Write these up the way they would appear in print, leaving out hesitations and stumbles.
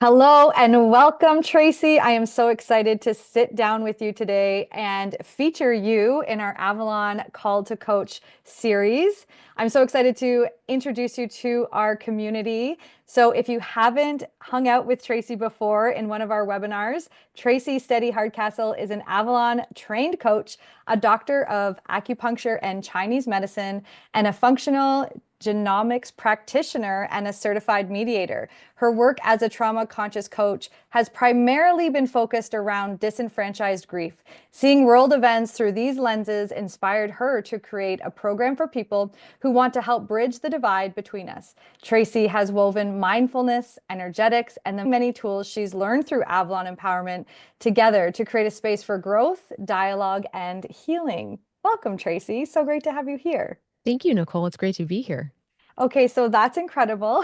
Hello and welcome, Tracy. I am so excited to sit down with you today and feature you in our Avalon Call to Coach series. I'm so excited to introduce you to our community. So, if you haven't hung out with Tracy before in one of our webinars, Tracey Steady Hardcastle is an Avalon-trained coach, a doctor of acupuncture and Chinese medicine, and a functional genomics practitioner and a certified mediator. Her work as a trauma conscious coach has primarily been focused around disenfranchised grief. Seeing world events through these lenses inspired her to create a program for people who want to help bridge the divide between us. Tracy has woven mindfulness, energetics, and the many tools she's learned through Avalon Empowerment together to create a space for growth, dialogue, and healing. Welcome, Tracy. So great to have you here. Thank you, Nicole. It's great to be here. Okay, so that's incredible.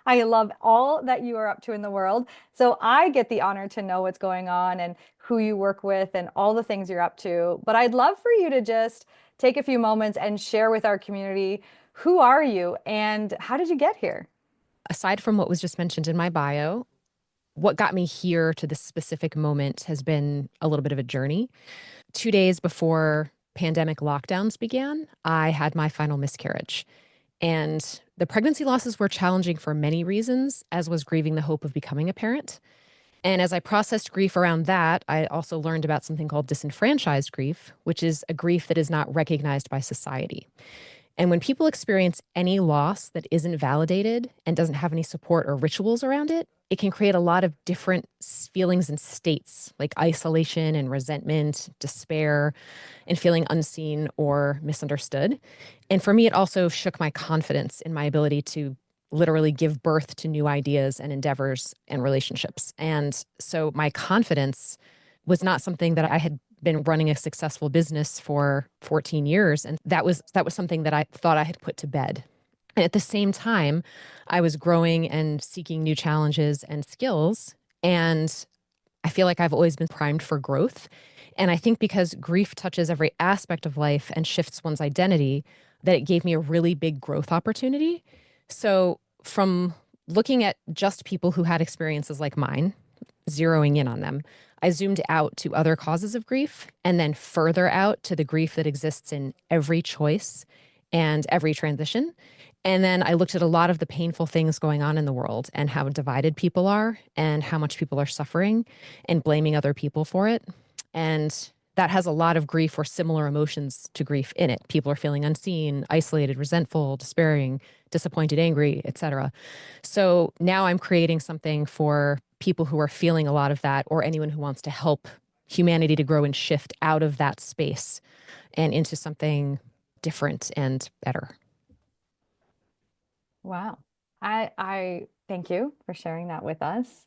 I love all that you are up to in the world. So I get the honor to know what's going on and who you work with and all the things you're up to. But I'd love for you to just take a few moments and share with our community, who are you and how did you get here? Aside from what was just mentioned in my bio, what got me here to this specific moment has been a little bit of a journey. 2 days before pandemic lockdowns began, I had my final miscarriage. And the pregnancy losses were challenging for many reasons, as was grieving the hope of becoming a parent. And as I processed grief around that, I also learned about something called disenfranchised grief, which is a grief that is not recognized by society. And when people experience any loss that isn't validated and doesn't have any support or rituals around it, it can create a lot of different feelings and states like isolation and resentment, despair, and feeling unseen or misunderstood. And for me, it also shook my confidence in my ability to literally give birth to new ideas and endeavors and relationships. And so my confidence was not something that I had been running a successful business for 14 years, and that was something that I thought I had put to bed. And at the same time, I was growing and seeking new challenges and skills, and I feel like I've always been primed for growth. And I think because grief touches every aspect of life and shifts one's identity, that it gave me a really big growth opportunity. So from looking at just people who had experiences like mine, zeroing in on them, I zoomed out to other causes of grief and then further out to the grief that exists in every choice and every transition. And then I looked at a lot of the painful things going on in the world and how divided people are and how much people are suffering and blaming other people for it. And that has a lot of grief or similar emotions to grief in it. People are feeling unseen, isolated, resentful, despairing, disappointed, angry, etc. So now I'm creating something for people who are feeling a lot of that or anyone who wants to help humanity to grow and shift out of that space and into something different and better. Wow. I thank you for sharing that with us.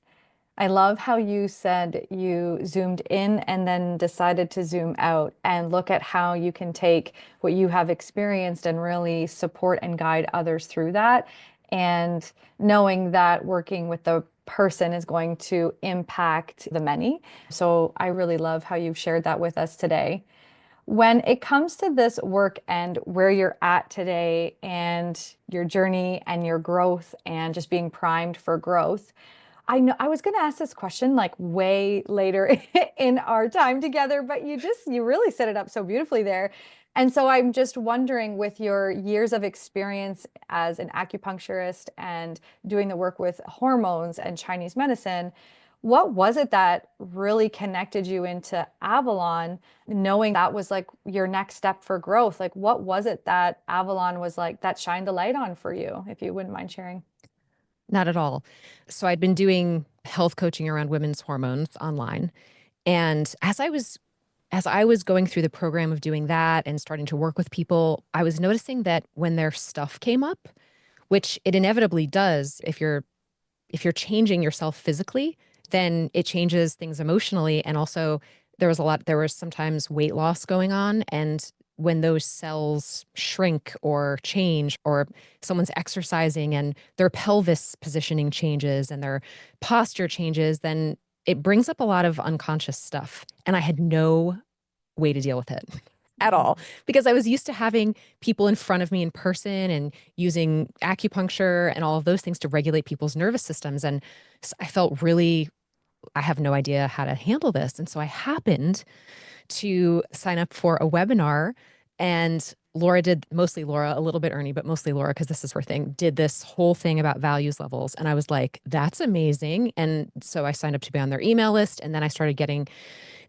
I love how you said you zoomed in and then decided to zoom out and look at how you can take what you have experienced and really support and guide others through that. And knowing that working with the person is going to impact the many. So I really love how you've shared that with us today. When it comes to this work and where you're at today and your journey and your growth and just being primed for growth, I know I was going to ask this question like way later in our time together, but you really set it up so beautifully there. And so I'm just wondering, with your years of experience as an acupuncturist and doing the work with hormones and Chinese medicine, what was it that really connected you into Avalon, knowing that was like your next step for growth? Like, what was it that Avalon was like that shined the light on for you, if you wouldn't mind sharing? Not at all. So I'd been doing health coaching around women's hormones online. And as I was going through the program of doing that and starting to work with people, I was noticing that when their stuff came up, which it inevitably does if you're changing yourself physically, then it changes things emotionally. And also there was sometimes weight loss going on. And when those cells shrink or change, or someone's exercising and their pelvis positioning changes and their posture changes, then it brings up a lot of unconscious stuff. And I had no way to deal with it. at all because I was used to having people in front of me in person and using acupuncture and all of those things to regulate people's nervous systems. And I felt really, I have no idea how to handle this. And so I happened to sign up for a webinar, and Laura did, mostly Laura, a little bit Ernie, but mostly Laura, because this is her thing, did this whole thing about values levels. And I was like, that's amazing. And so I signed up to be on their email list. And then I started getting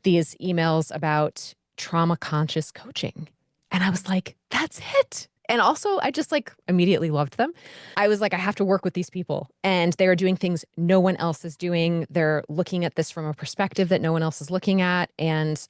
these emails about trauma conscious coaching. And I was like, that's it. And also, I just like immediately loved them. I was like, I have to work with these people. And they are doing things no one else is doing. They're looking at this from a perspective that no one else is looking at. And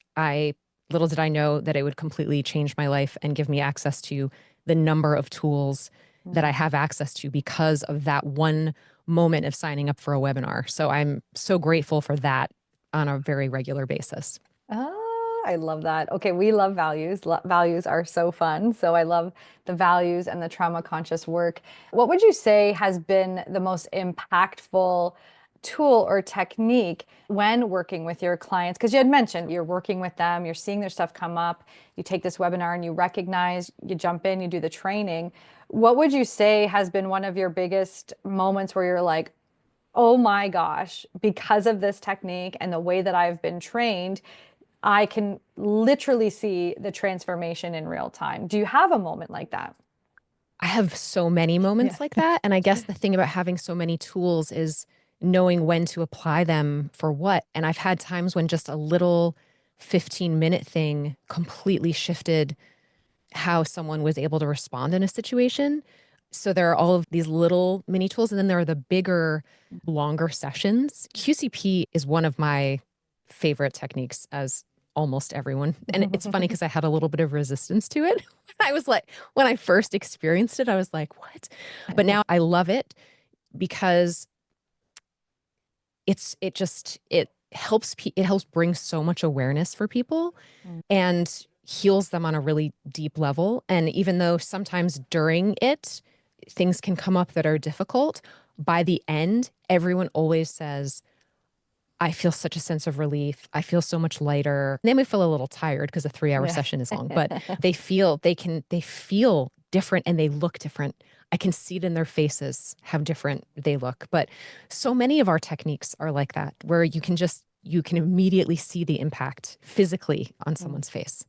little did I know that it would completely change my life and give me access to the number of tools that I have access to because of that one moment of signing up for a webinar. So I'm so grateful for that on a very regular basis. Oh, I love that. Okay, we love values. Values are so fun. So I love the values and the trauma conscious work. What would you say has been the most impactful tool or technique when working with your clients? Because you had mentioned you're working with them, you're seeing their stuff come up, you take this webinar and you recognize, you jump in, you do the training. What would you say has been one of your biggest moments where you're like, oh my gosh, because of this technique and the way that I've been trained, I can literally see the transformation in real time. Do you have a moment like that? I have so many Yeah. moments like that. And I guess the thing about having so many tools is knowing when to apply them for what. And I've had times when just a little 15-minute thing completely shifted how someone was able to respond in a situation. So there are all of these little mini tools, and then there are the bigger, longer sessions. QCP is one of my favorite techniques, as almost everyone. And it's funny because I had a little bit of resistance to it. I was like, when I first experienced it, I was like, what? But now I love it because it helps it helps bring so much awareness for people and heals them on a really deep level. And even though sometimes during it, things can come up that are difficult, by the end, everyone always says, I feel such a sense of relief. I feel so much lighter. They may feel a little tired because a 3-hour Yeah. session is long, but they feel different and they look different. I can see it in their faces how different they look. But so many of our techniques are like that, where you can immediately see the impact physically on someone's face.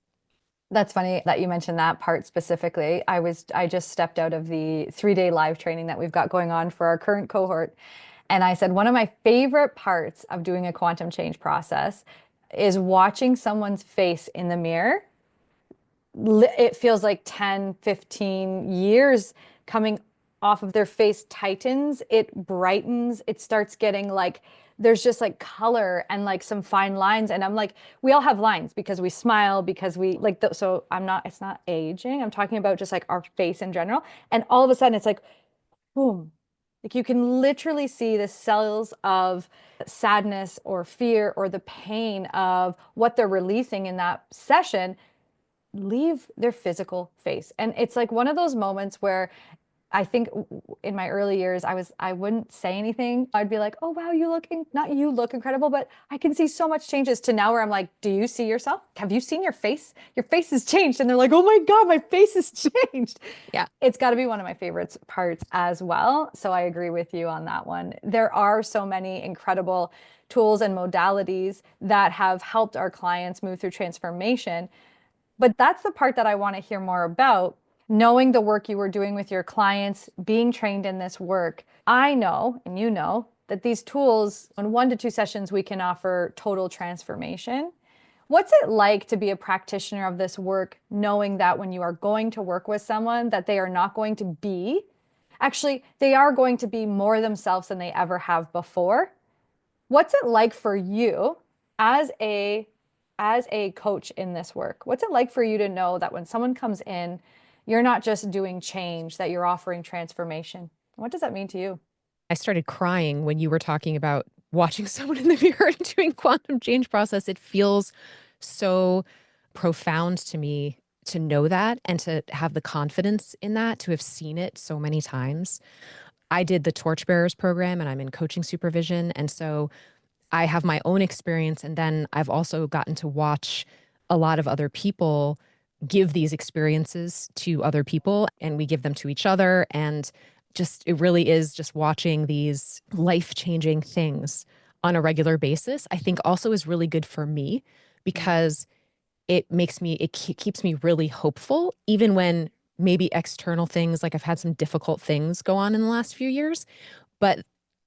That's funny that you mentioned that part specifically. I just stepped out of the 3-day live training that we've got going on for our current cohort. And I said, one of my favorite parts of doing a quantum change process is watching someone's face in the mirror. It feels like 10, 15 years coming off of their face tightens, it brightens, it starts getting like, there's just like color and like some fine lines. And I'm like, we all have lines because we smile, because we like, so it's not aging. I'm talking about just like our face in general. And all of a sudden it's like, boom. Like you can literally see the cells of sadness or fear or the pain of what they're releasing in that session leave their physical face. And it's like one of those moments where I think in my early years, I wouldn't say anything. I'd be like, oh, wow, not you look incredible, but I can see so much changes to now where I'm like, do you see yourself? Have you seen your face? Your face has changed. And they're like, oh my God, my face has changed. Yeah. It's got to be one of my favorite parts as well. So I agree with you on that one. There are so many incredible tools and modalities that have helped our clients move through transformation. But that's the part that I want to hear more about. Knowing the work you were doing with your clients, being trained in this work, I know, and you know, that these tools, in 1 to 2 sessions, we can offer total transformation. What's it like to be a practitioner of this work, knowing that when you are going to work with someone, that they are not going to be, actually, they are going to be more themselves than they ever have before? What's it like for you as a coach in this work? What's it like for you to know that when someone comes in, you're not just doing change, that you're offering transformation? What does that mean to you? I started crying when you were talking about watching someone in the mirror and doing quantum change process. It feels so profound to me to know that and to have the confidence in that, to have seen it so many times. I did the Torchbearers program and I'm in coaching supervision. And so I have my own experience. And then I've also gotten to watch a lot of other people give these experiences to other people, and we give them to each other. And just, it really is just watching these life-changing things on a regular basis, I think also is really good for me, because it keeps me really hopeful, even when maybe external things, like I've had some difficult things go on in the last few years, but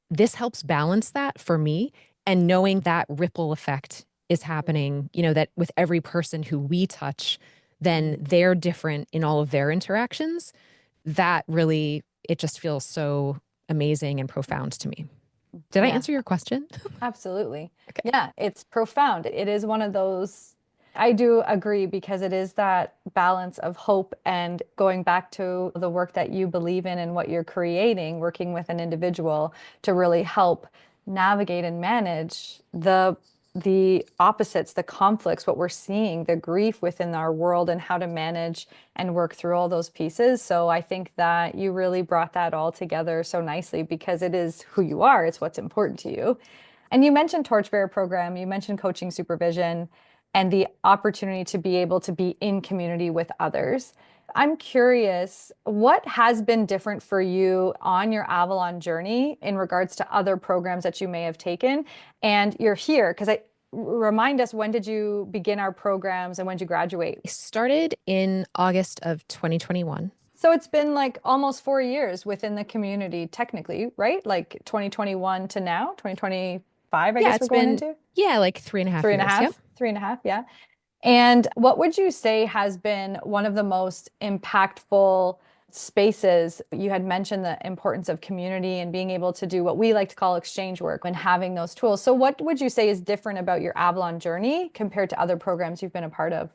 this helps balance that for me. And knowing that ripple effect is happening, that with every person who we touch, then they're different in all of their interactions. That really, it just feels so amazing and profound to me. Did I Yeah. answer your question? Absolutely. Okay. Yeah, it's profound. It is one of those, I do agree, because it is that balance of hope and going back to the work that you believe in and what you're creating, working with an individual to really help navigate and manage the opposites, the conflicts, what we're seeing, the grief within our world, and how to manage and work through all those pieces. So I think that you really brought that all together so nicely, because it is who you are, it's what's important to you. And you mentioned Torchbearer program, you mentioned coaching supervision and the opportunity to be able to be in community with others. I'm curious, what has been different for you on your Avalon journey in regards to other programs that you may have taken? And you're here because I remind us, when did you begin our programs and when did you graduate? I started in August of 2021. So it's been like almost 4 years within the community, technically, right? Like 2021 to now, 2025, I Yeah, guess we're it's going been, into yeah, like 3.5 years. Yep. 3.5, yeah. And what would you say has been one of the most impactful spaces? You had mentioned the importance of community and being able to do what we like to call exchange work and having those tools. So what would you say is different about your Avalon journey compared to other programs you've been a part of?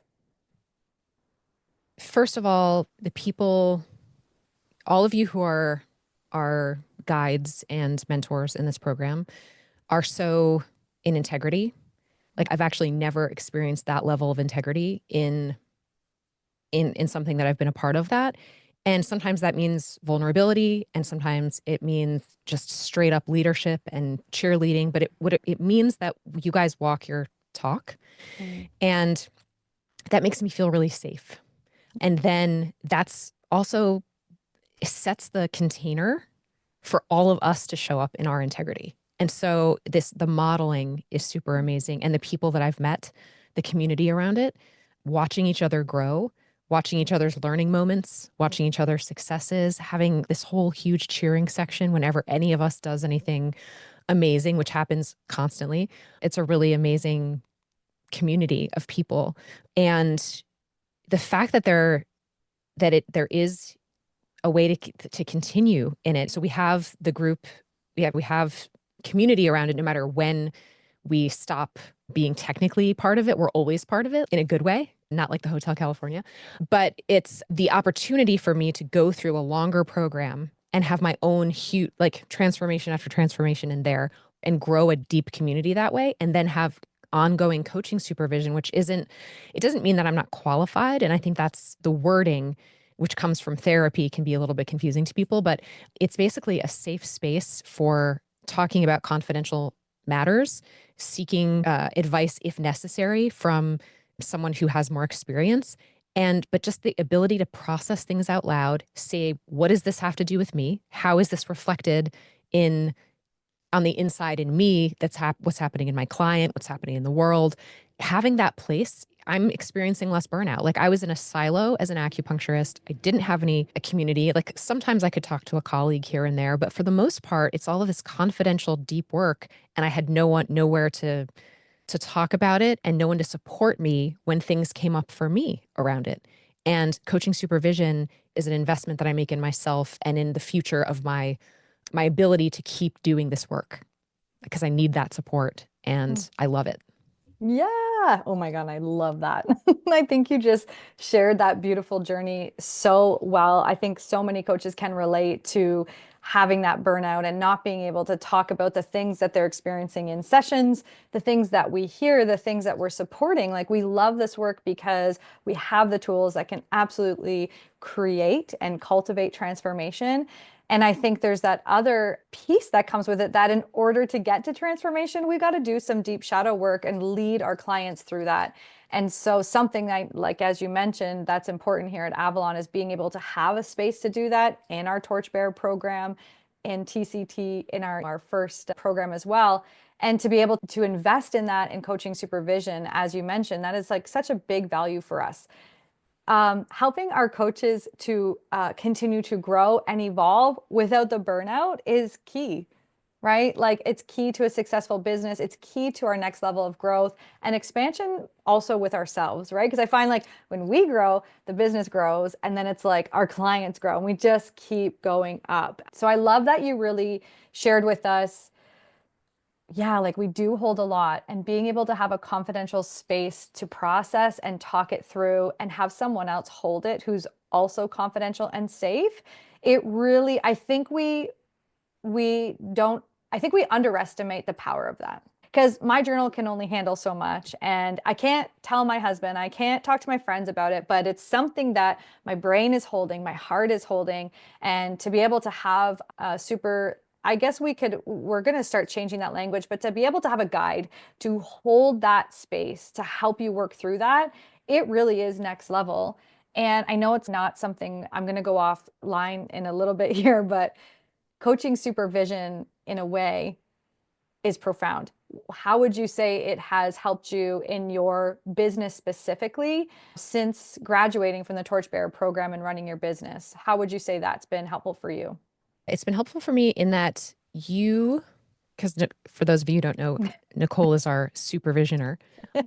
First of all, the people, all of you who are our guides and mentors in this program are so in integrity. Like, I've actually never experienced that level of integrity in something that I've been a part of that. And sometimes that means vulnerability, and sometimes it means just straight up leadership and cheerleading, but it means that you guys walk your talk, Mm. and that makes me feel really safe. And then that's also sets the container for all of us to show up in our integrity. And so the modeling is super amazing. And the people that I've met, the community around it, watching each other grow, watching each other's learning moments, watching each other's successes, having this whole huge cheering section whenever any of us does anything amazing, which happens constantly. It's a really amazing community of people. And the fact that there is a way to continue in it. So we have the group, we have community around it. No matter when we stop being technically part of it, we're always part of it in a good way, not like the Hotel California. But it's the opportunity for me to go through a longer program and have my own huge, like, transformation after transformation in there, and grow a deep community that way, and then have ongoing coaching supervision, which isn't, it doesn't mean that I'm not qualified. And I think that's the wording, which comes from therapy, can be a little bit confusing to people, but it's basically a safe space for talking about confidential matters, seeking advice if necessary from someone who has more experience. But just the ability to process things out loud, say, what does this have to do with me? How is this reflected in on the inside in me? That's what's happening in my client, what's happening in the world. Having that place, I'm experiencing less burnout. Like, I was in a silo as an acupuncturist. I didn't have a community. Like, sometimes I could talk to a colleague here and there, but for the most part, it's all of this confidential, deep work. And I had nowhere to talk about it, and no one to support me when things came up for me around it. And coaching supervision is an investment that I make in myself and in the future of my ability to keep doing this work, because I need that support and I love it. Yeah. Oh my God, I love that. I think you just shared that beautiful journey so well. I think so many coaches can relate to having that burnout and not being able to talk about the things that they're experiencing in sessions, the things that we hear, the things that we're supporting. Like, we love this work because we have the tools that can absolutely create and cultivate transformation. And I think there's that other piece that comes with it, that in order to get to transformation, we got to do some deep shadow work and lead our clients through that. And so something that, like, as you mentioned, that's important here at Avalon is being able to have a space to do that in our Torchbearer program, in TCT, in our first program as well. And to be able to invest in that in coaching supervision, as you mentioned, that is like such a big value for us. Helping our coaches to continue to grow and evolve without the burnout is key, right? Like, it's key to a successful business. It's key to our next level of growth and expansion also with ourselves, right? Because I find like when we grow, the business grows, and then it's like our clients grow and we just keep going up. So I love that you really shared with us, yeah, like we do hold a lot, and being able to have a confidential space to process and talk it through and have someone else hold it who's also confidential and safe. It really, we don't, I think we underestimate the power of that. Because my journal can only handle so much, and I can't tell my husband, I can't talk to my friends about it, but it's something that my brain is holding, my heart is holding, and to be able to have a super, I guess we're going to start changing that language, but to be able to have a guide to hold that space to help you work through that, it really is next level. And I know it's not something, I'm going to go offline in a little bit here, but coaching supervision in a way is profound. How would you say it has helped you in your business specifically since graduating from the Torchbearer program and running your business? How would you say that's been helpful for you? It's been helpful for me in that because for those of you who don't know, Nicole is our supervisioner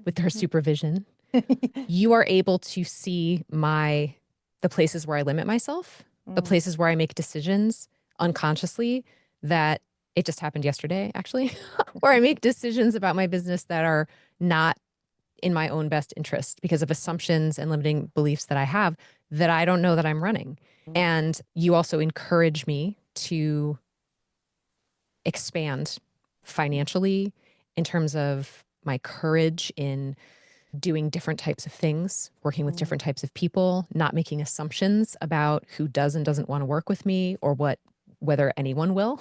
with her supervision. You are able to see the places where I limit myself, the Mm, places where I make decisions unconsciously that it just happened yesterday, actually, where I make decisions about my business that are not in my own best interest because of assumptions and limiting beliefs that I have that I don't know that I'm running. And you also encourage me to expand financially in terms of my courage in doing different types of things, working with mm, different types of people, not making assumptions about who does and doesn't want to work with me or whether anyone will.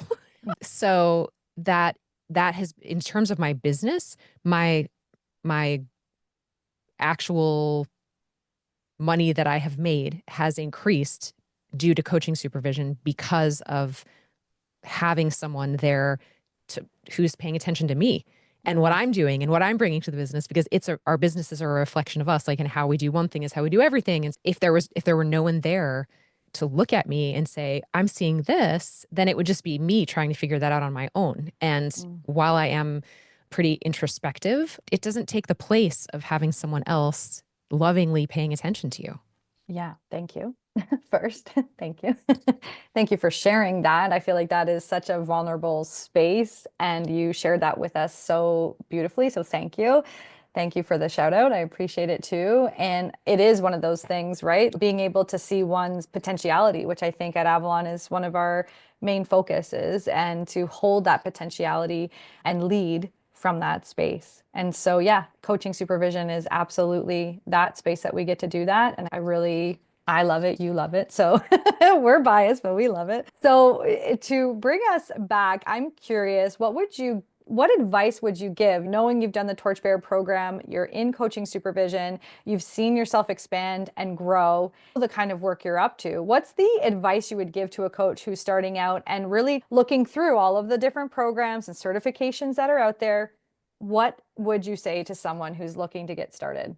So that has, in terms of my business, my actual money that I have made has increased due to coaching supervision because of having someone there who's paying attention to me and what mm. I'm doing and what I'm bringing to the business, because our businesses are a reflection of us. Like, and how we do one thing is how we do everything. And if there were no one there to look at me and say, I'm seeing this, then it would just be me trying to figure that out on my own. And Mm. while I am pretty introspective, it doesn't take the place of having someone else lovingly paying attention to you. Yeah, thank you. First, thank you. Thank you for sharing that. I feel like that is such a vulnerable space, and you shared that with us so beautifully. So thank you. Thank you for the shout out. I appreciate it too. And it is one of those things, right? Being able to see one's potentiality, which I think at Avalon is one of our main focuses, and to hold that potentiality and lead from that space. And so, yeah, coaching supervision is absolutely that space that we get to do that. And I love it. You love it. So we're biased, but we love it. So to bring us back, I'm curious, what advice would you give, knowing you've done the Torchbearer program, you're in coaching supervision, you've seen yourself expand and grow, the kind of work you're up to? What's the advice you would give to a coach who's starting out and really looking through all of the different programs and certifications that are out there? What would you say to someone who's looking to get started?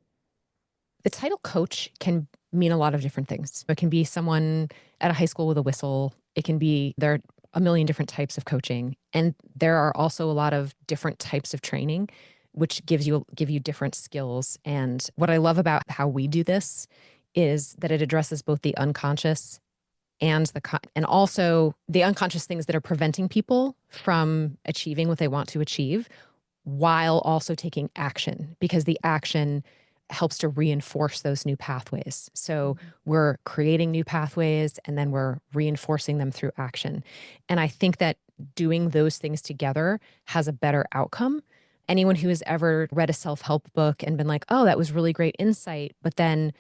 The title coach can mean a lot of different things. It can be someone at a high school with a whistle. There are a million different types of coaching. And there are also a lot of different types of training, which give you different skills. And what I love about how we do this is that it addresses both the unconscious and and also the unconscious things that are preventing people from achieving what they want to achieve, while also taking action, because the action helps to reinforce those new pathways. So we're creating new pathways and then we're reinforcing them through action. And I think that doing those things together has a better outcome. Anyone who has ever read a self-help book and been like, oh, that was really great insight, but then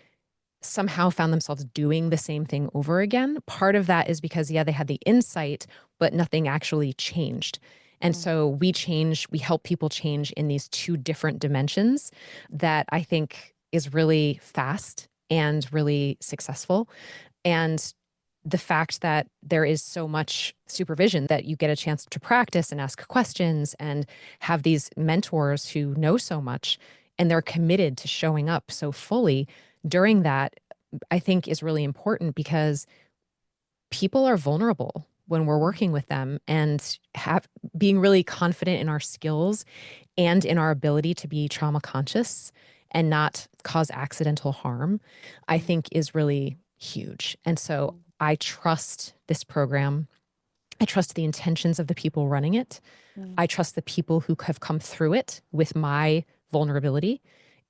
somehow found themselves doing the same thing over again. Part of that is because, yeah, they had the insight, but nothing actually changed. And Mm, so we help people change in these two different dimensions that I think is really fast and really successful. And the fact that there is so much supervision that you get a chance to practice and ask questions and have these mentors who know so much and they're committed to showing up so fully during that, I think is really important because people are vulnerable when we're mm, working with them, and have being really confident in our skills and in our ability to be trauma conscious and not cause accidental harm, I mm, think is really huge. And so mm, I trust this program. I trust the intentions of the people running it. mm, I trust the people who have come through it with my vulnerability.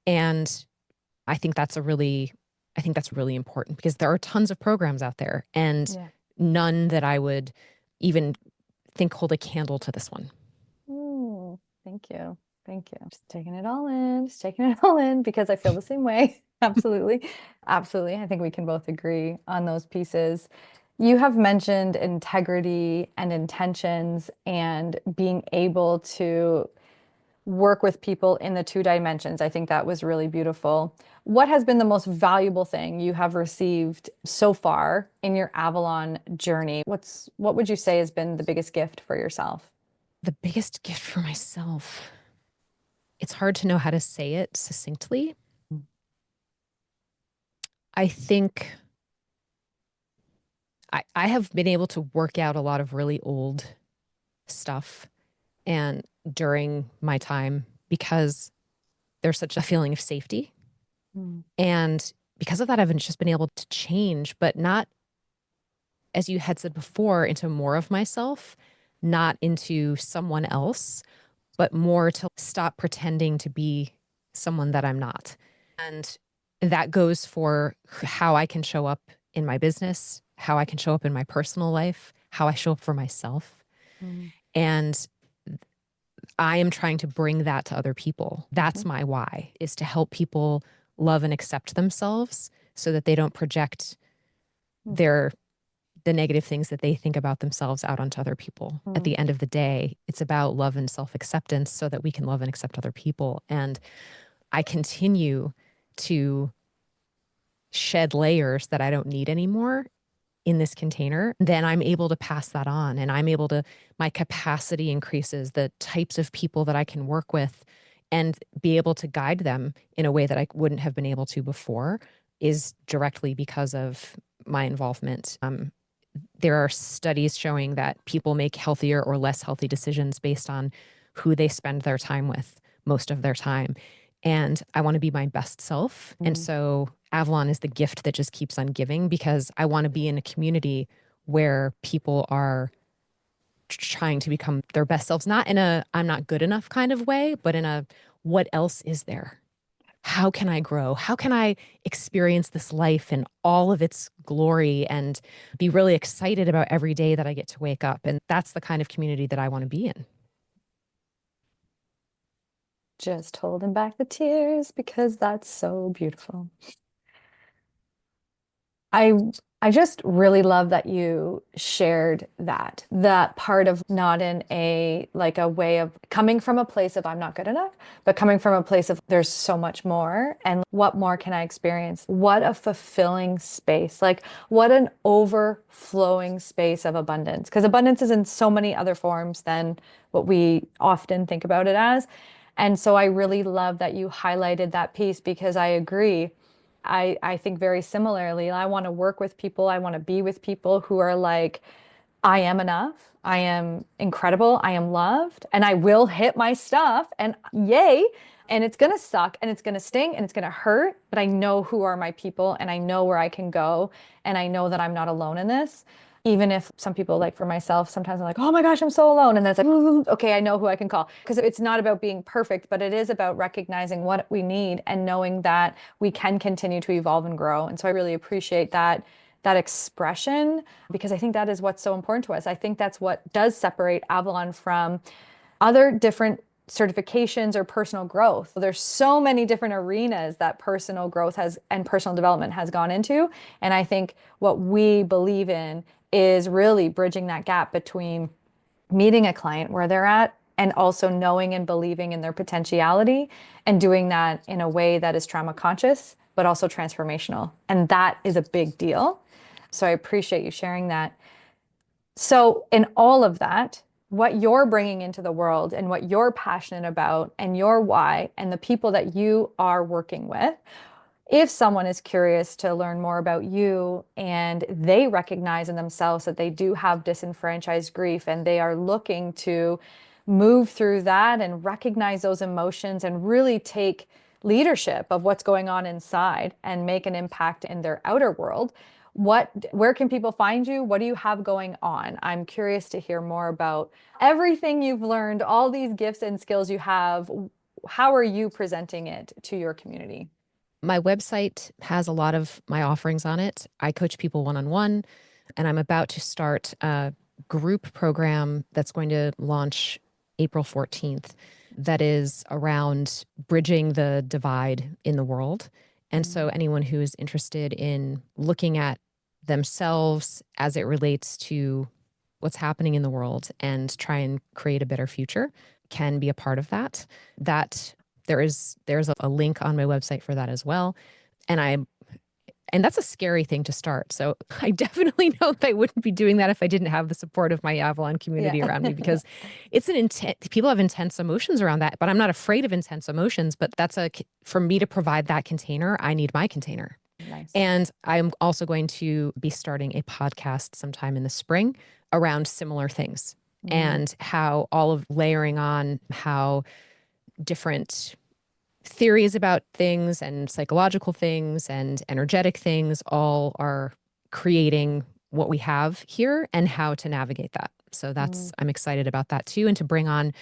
And I think that's a really, I think that's really important because there are tons of programs out there and yeah. none that I would even think hold a candle to this one. Mm, thank you. Thank you. Just taking it all in, just taking it all in because I feel the same way. Absolutely. Absolutely. I think we can both agree on those pieces. You have mentioned integrity and intentions and being able to work with people in the two dimensions. I think that was really beautiful. What has been the most valuable thing you have received so far in your Avalon journey? What would you say has been the biggest gift for yourself? The biggest gift for myself, it's hard to know how to say it succinctly. I think I have been able to work out a lot of really old stuff and during my time because there's such a feeling of safety. Mm, And because of that, I've just been able to change, but not, as you had said before, into more of myself, not into someone else, but more to stop pretending to be someone that I'm not. And that goes for how I can show up in my business, how I can show up in my personal life, how I show up for myself. mm, And I am trying to bring that to other people. That's mhm, my why, is to help people love and accept themselves so that they don't project mm, their the negative things that they think about themselves out onto other people. At mm, the end of the day, it's about love and self-acceptance so that we can love and accept other people. And I continue to shed layers that I don't need anymore in this container, then I'm able to pass that on and my capacity increases, the types of people that I can work with and be able to guide them in a way that I wouldn't have been able to before is directly because of my involvement. There are studies showing that people make healthier or less healthy decisions based on who they spend their time with most of their time. And I want to be my best self. And mm, so Avalon is the gift that just keeps on giving because I want to be in a community where people are trying to become their best selves, not in a I'm not good enough kind of way, but in a what else is there? How can I grow? How can I experience this life in all of its glory and be really excited about every day that I get to wake up? And that's the kind of community that I want to be in. just holding back the tears because that's so beautiful. I I just really love that you shared that part of not in a like a way of coming from a place of I'm not good enough, but coming from a place of there's so much more and what more can I experience? What a fulfilling space. Like what an overflowing space of abundance. Because abundance is in so many other forms than what we often think about it as. And so I really love that you highlighted that piece because I agree. I think very similarly. I want to work with people. I want to be with people who are like, I am enough. I am incredible. I am loved. And I will hit my stuff. And yay. And it's going to suck and it's going to sting and it's going to hurt. But I know who are my people and I know where I can go. And I know that I'm not alone in this. Even if some people, like for myself, sometimes I'm like, oh my gosh, I'm so alone. And then it's like, "Ooh, okay, I know who I can call." Because it's not about being perfect, but it is about recognizing what we need and knowing that we can continue to evolve and grow. And so I really appreciate that expression because I think that is what's so important to us. I think that's what does separate Avalon from other different certifications or personal growth. There's so many different arenas that personal growth has and personal development has gone into. And I think what we believe in is really bridging that gap between meeting a client where they're at and also knowing and believing in their potentiality and doing that in a way that is trauma conscious, but also transformational. And that is a big deal. So I appreciate you sharing that. So, in all of that, what you're bringing into the world and what you're passionate about and your why and the people that you are working with, if someone is curious to learn more about you and they recognize in themselves that they do have disenfranchised grief and they are looking to move through that and recognize those emotions and really take leadership of what's going on inside and make an impact in their outer world, where can people find you? What do you have going on? I'm curious to hear more about everything you've learned, all these gifts and skills you have. How are you presenting it to your community? My website has a lot of my offerings on it. I coach people one-on-one, and I'm about to start a group program that's going to launch April 14th that is around bridging the divide in the world. And so anyone who is interested in looking at themselves as it relates to what's happening in the world and try and create a better future can be a part of that. That there's a link on my website for that as well. And that's a scary thing to start. So I definitely know that I wouldn't be doing that if I didn't have the support of my Avalon community around me, because it's people have intense emotions around that, but I'm not afraid of intense emotions. But for me to provide that container, I need my container. Nice. And I'm also going to be starting a podcast sometime in the spring around similar things and how all of layering on how different theories about things and psychological things and energetic things all are creating what we have here and how to navigate that. So I'm excited about that too. And to bring on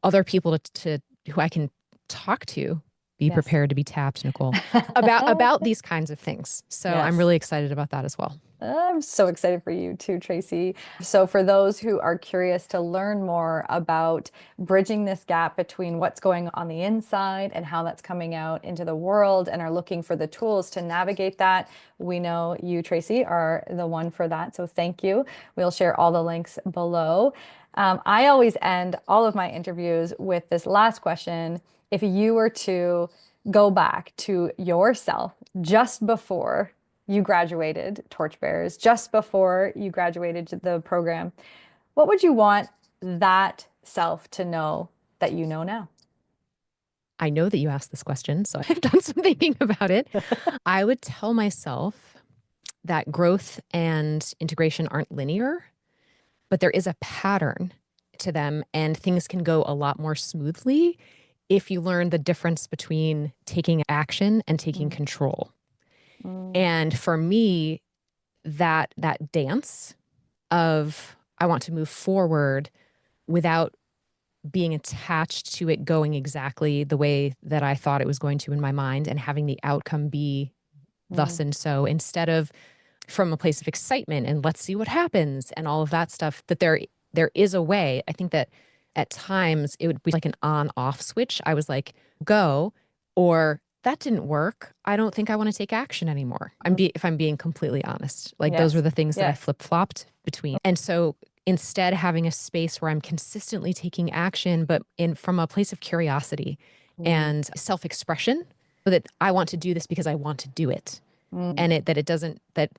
other people to who I can talk to, be prepared to be tapped, Nicole, about these kinds of things. So I'm really excited about that as well. I'm so excited for you too, Tracy. So for those who are curious to learn more about bridging this gap between what's going on the inside and how that's coming out into the world and are looking for the tools to navigate that, we know you, Tracy, are the one for that. So thank you. We'll share all the links below. I always end all of my interviews with this last question. If you were to go back to yourself just before you graduated Torchbearers, just before you graduated the program, what would you want that self to know that you know now? I know that you asked this question, so I've done some thinking about it. I would tell myself that growth and integration aren't linear, but there is a pattern to them, and things can go a lot more smoothly if you learn the difference between taking action and taking control. And for me, that dance of I want to move forward without being attached to it going exactly the way that I thought it was going to in my mind and having the outcome be thus and so, instead of from a place of excitement and let's see what happens and all of that stuff, that there is a way. I think that at times it would be like an on-off switch. I was like, go, or that didn't work. I don't think I want to take action anymore. If I'm being completely honest, like those were the things that I flip-flopped between. And so instead having a space where I'm consistently taking action, but from a place of curiosity and self-expression, so that I want to do this because I want to do it. And that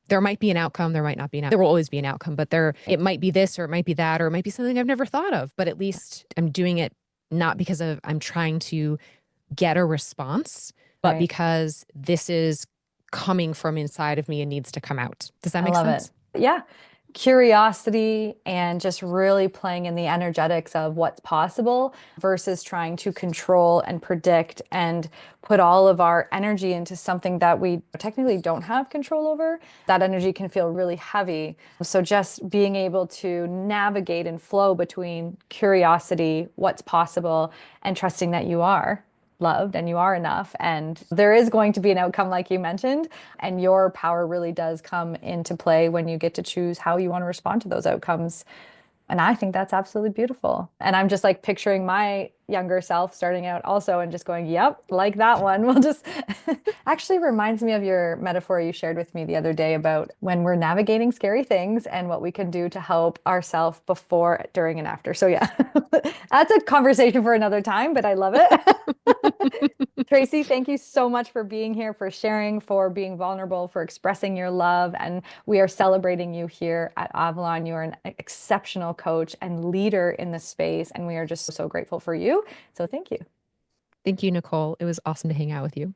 there might be an outcome, there might not be an outcome. There will always be an outcome, but it might be this or it might be that, or it might be something I've never thought of, but at least I'm doing it not because I'm trying to get a response, but because this is coming from inside of me and needs to come out. Does that make sense? Yeah. Curiosity and just really playing in the energetics of what's possible versus trying to control and predict and put all of our energy into something that we technically don't have control over. That energy can feel really heavy. So just being able to navigate and flow between curiosity, what's possible, and trusting that you are loved and you are enough, and there is going to be an outcome like you mentioned, and your power really does come into play when you get to choose how you want to respond to those outcomes. And I think that's absolutely beautiful. And I'm just like picturing my younger self starting out also and just going, yep, like that one. We'll just actually reminds me of your metaphor you shared with me the other day about when we're navigating scary things and what we can do to help ourselves before, during, and after. So yeah, that's a conversation for another time, but I love it. Tracy, thank you so much for being here, for sharing, for being vulnerable, for expressing your love. And we are celebrating you here at Avalon. You are an exceptional coach and leader in the space, and we are just so grateful for you. So thank you. Thank you, Nicole. It was awesome to hang out with you.